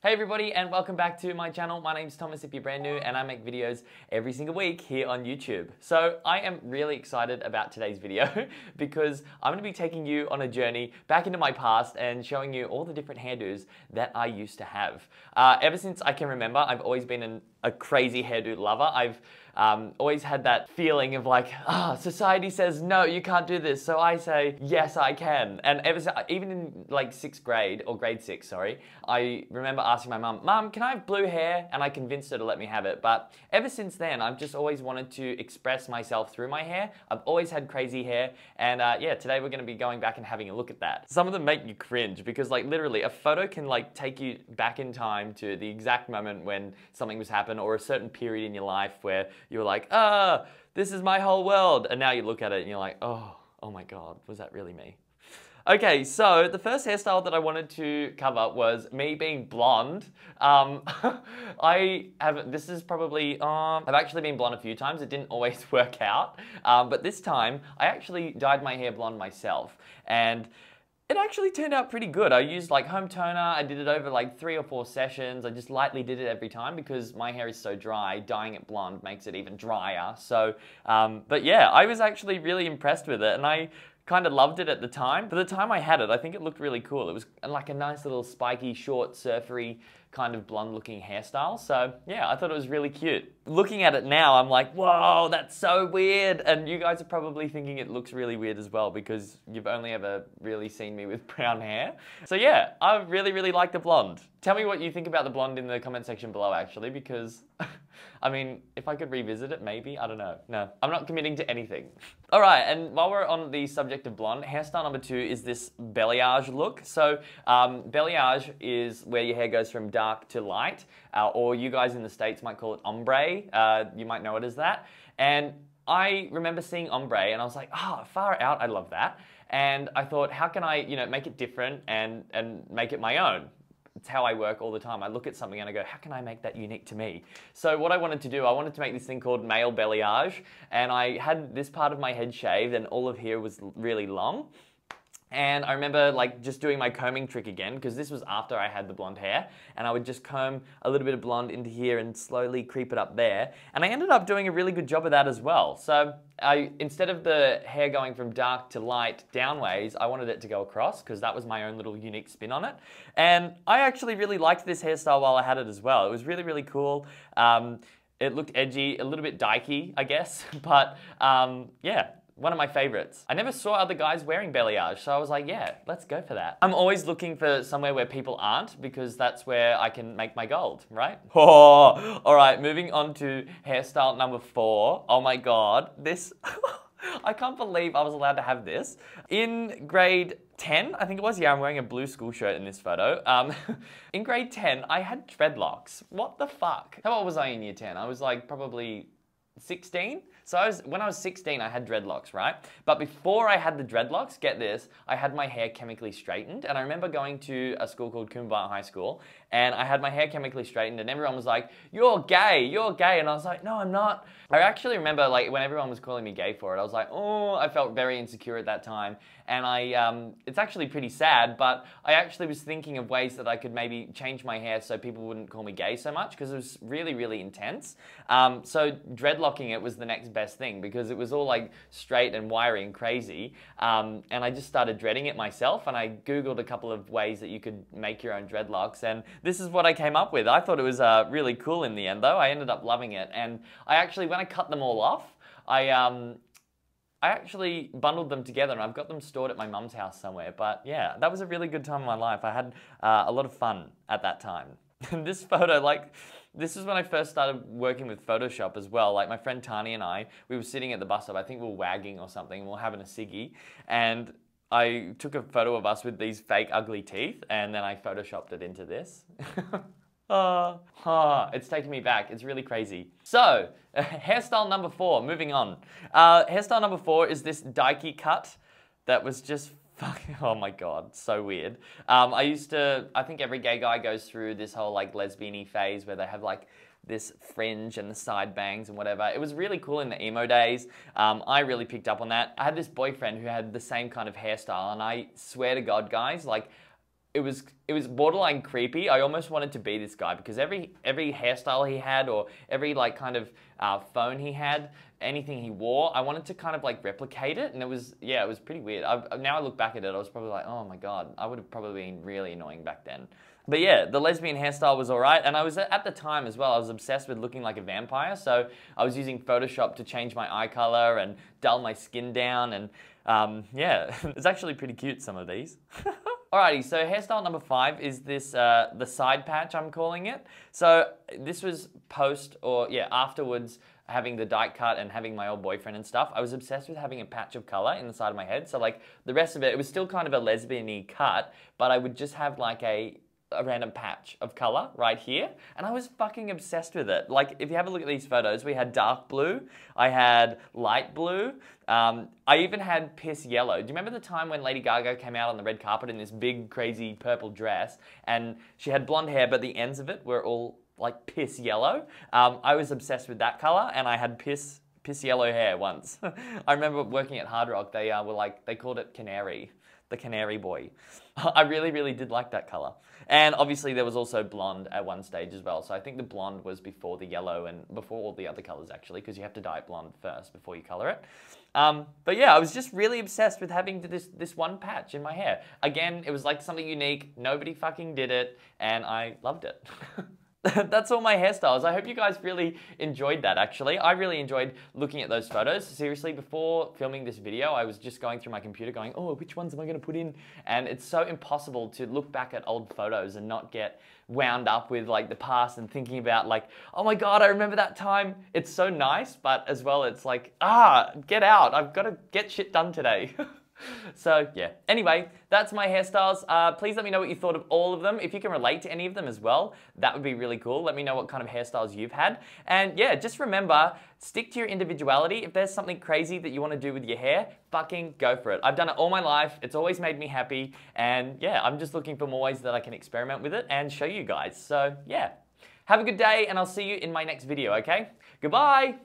Hey everybody, and welcome back to my channel. My name's Thomas if you're brand new, and I make videos every single week here on YouTube. So I am really excited about today's video because I'm going to be taking you on a journey back into my past and showing you all the different hairdos that I used to have. Ever since I can remember, I've always been a crazy hairdo lover. I've always had that feeling of like, society says no, you can't do this, so I say yes, I can. And even in like sixth grade, or grade 6, sorry, I remember asking my mum, can I have blue hair? And I convinced her to let me have it. But ever since then, I've just always wanted to express myself through my hair. I've always had crazy hair, and yeah, today we're going to be going back and having a look at that. Some of them make you cringe because, like, literally a photo can like take you back in time to the exact moment when something was happened, or a certain period in your life where you were like, this is my whole world. And now you look at it and you're like, oh my God, was that really me? Okay, so the first hairstyle that I wanted to cover was me being blonde. This is probably, I've actually been blonde a few times. It didn't always work out. But this time I actually dyed my hair blonde myself. And it actually turned out pretty good. I used like home toner. I did it over like 3 or 4 sessions. I just lightly did it every time because my hair is so dry. Dyeing it blonde makes it even drier. So, but yeah, I was actually really impressed with it, and I kind of loved it at the time. For the time I had it, I think it looked really cool. It was like a nice little spiky, short, surfery kind of blonde looking hairstyle. So yeah, I thought it was really cute. Looking at it now, I'm like, whoa, that's so weird. And you guys are probably thinking it looks really weird as well because you've only ever really seen me with brown hair. So yeah, I really, really like the blonde. Tell me what you think about the blonde in the comment section below, actually, because I mean, if I could revisit it, maybe, I don't know. No, I'm not committing to anything. All right, and while we're on the subject of blonde, hairstyle number 2 is this balayage look. So balayage is where your hair goes from dark to light, or you guys in the States might call it ombre. You might know it as that. And I remember seeing ombre and I was like, far out, I love that. And I thought, how can I, make it different and make it my own? It's how I work all the time. I look at something and I go, how can I make that unique to me? So what I wanted to do, I wanted to make this thing called male balayage, and I had this part of my head shaved and all of here was really long. And I remember like just doing my combing trick again, because this was after I had the blonde hair, and I would just comb a little bit of blonde into here and slowly creep it up there. And I ended up doing a really good job of that as well. So instead of the hair going from dark to light downways, I wanted it to go across because that was my own little unique spin on it. And I actually really liked this hairstyle while I had it as well. It was really, really cool. It looked edgy, a little bit dykey, I guess, but yeah. One of my favorites. I never saw other guys wearing balayage, so I was like, yeah, let's go for that. I'm always looking for somewhere where people aren't, because that's where I can make my gold, right? Oh, all right, moving on to hairstyle number 4. Oh my God, this, I can't believe I was allowed to have this. In grade 10, I think it was, yeah, I'm wearing a blue school shirt in this photo. In grade 10, I had dreadlocks. What the fuck? How old was I in year 10? I was like probably 16? So when I was 16, I had dreadlocks, right? But before I had the dreadlocks, get this, I had my hair chemically straightened. And I remember going to a school called Coomba High School, and I had my hair chemically straightened, and everyone was like, you're gay, you're gay. And I was like, no, I'm not. I actually remember like when everyone was calling me gay for it, I was like, oh, I felt very insecure at that time. And it's actually pretty sad, but I actually was thinking of ways that I could maybe change my hair so people wouldn't call me gay so much, because it was really, really intense. So dreadlocking it was the next best thing, because it was all like straight and wiry and crazy. And I just started dreading it myself, and I Googled a couple of ways that you could make your own dreadlocks, and this is what I came up with. I thought it was really cool in the end though. I ended up loving it, and I actually, when I cut them all off, I actually bundled them together, and I've got them stored at my mum's house somewhere. But yeah, that was a really good time in my life. I had a lot of fun at that time. And this photo, like, this is when I first started working with Photoshop as well. Like my friend Tani and I, we were sitting at the bus stop. I think we were wagging or something. We were having a ciggy, and I took a photo of us with these fake ugly teeth, and then I Photoshopped it into this. It's taking me back. It's really crazy. So, hairstyle number 4, moving on. Hairstyle number 4 is this dykey cut that was just fucking, oh my God, so weird. I think every gay guy goes through this whole like lesbian-y phase where they have like this fringe and the side bangs and whatever. It was really cool in the emo days. I really picked up on that. I had this boyfriend who had the same kind of hairstyle, and I swear to God, guys, like, it was borderline creepy. I almost wanted to be this guy because every hairstyle he had, or every like kind of phone he had, anything he wore, I wanted to kind of like replicate it, and it was pretty weird. Now I look back at it, I was probably like, oh my god, I would have probably been really annoying back then. But yeah, the lesbian hairstyle was alright, and I was at the time as well, I was obsessed with looking like a vampire, so I was using Photoshop to change my eye color and dull my skin down, and yeah, it's actually pretty cute, some of these. Alrighty, so hairstyle number 5 is this, the side patch, I'm calling it. So this was afterwards, having the dyke cut and having my old boyfriend and stuff, I was obsessed with having a patch of color in the side of my head. So like the rest of it, it was still kind of a lesbian-y cut, but I would just have like a random patch of color right here, and I was fucking obsessed with it. Like, if you have a look at these photos, we had dark blue, I had light blue, I even had piss yellow. Do you remember the time when Lady Gaga came out on the red carpet in this big, crazy purple dress, and she had blonde hair, but the ends of it were all like piss yellow? I was obsessed with that color, and I had piss yellow hair once. I remember working at Hard Rock, they called it canary. The canary boy. I really, really did like that color. And obviously there was also blonde at one stage as well. So I think the blonde was before the yellow and before all the other colors actually, because you have to dye it blonde first before you color it. But yeah, I was just really obsessed with having this one patch in my hair. Again, it was like something unique. Nobody fucking did it, and I loved it. That's all my hairstyles. I hope you guys really enjoyed that, actually. I really enjoyed looking at those photos. Seriously, before filming this video, I was just going through my computer going, oh, which ones am I going to put in? And it's so impossible to look back at old photos and not get wound up with like the past and thinking about like, oh my god, I remember that time. It's so nice, but as well, it's like, get out. I've got to get shit done today. So yeah, anyway, that's my hairstyles. Please let me know what you thought of all of them. If you can relate to any of them as well, that would be really cool. Let me know what kind of hairstyles you've had. And yeah, just remember, stick to your individuality. If there's something crazy that you want to do with your hair, fucking go for it. I've done it all my life. It's always made me happy. And yeah, I'm just looking for more ways that I can experiment with it and show you guys. So yeah, have a good day, and I'll see you in my next video, okay? Goodbye!